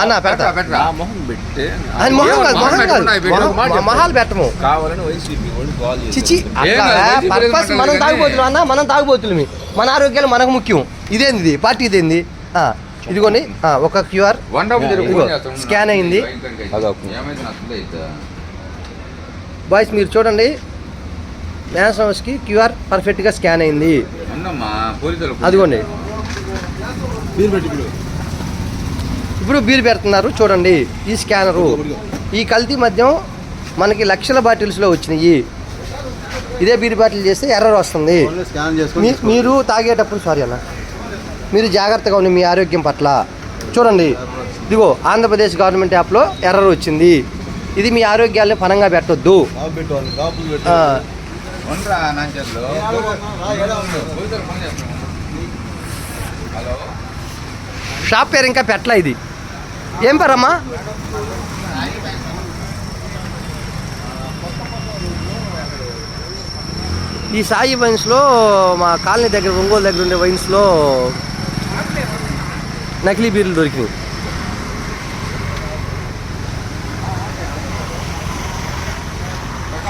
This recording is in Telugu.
అన్న పెడతా మొహాలు పెట్టము చిచి పర్పస్ మనం తాగుబోతున్నాం అన్న, మనం తాగుబోతులు, మన ఆరోగ్యాలు మనకు ముఖ్యం. ఇదేంది పార్టీ, ఇదేంది ఇదిగోండి ఒక క్యూఆర్ స్కాన్ అయింది బాయ్స్, మీరు చూడండి మ్యాన్స్ హౌస్కి క్యూఆర్ పర్ఫెక్ట్గా స్కాన్ అయింది. అదిగోండి ఇప్పుడు బీర్ పెడుతున్నారు చూడండి. ఈ స్కానరు ఈ కల్తీ మద్యం మనకి లక్షల బాటిల్స్లో వచ్చినాయి. ఇదే బీర్ బాటిల్ చేస్తే ఎర్రర్ వస్తుంది. మీరు తాగేటప్పుడు సారీ అన్న, మీరు జాగ్రత్తగా ఉండి మీ ఆరోగ్యం పట్ల. చూడండి ఇదిగో ఆంధ్రప్రదేశ్ గవర్నమెంట్ యాప్లో ఎర్రర్ వచ్చింది. ఇది మీ ఆరోగ్యాన్ని పనంగా పెట్టొద్దు. షాప్ పేరు ఇంకా పెట్టలే. ఇది ఏం పేరమ్మా? ఈ సాయి వైన్స్లో మా కాలనీ దగ్గర ఒంగోలు దగ్గర ఉండే వైన్స్లో నకిలీ బీర్లు దొరికినాయి.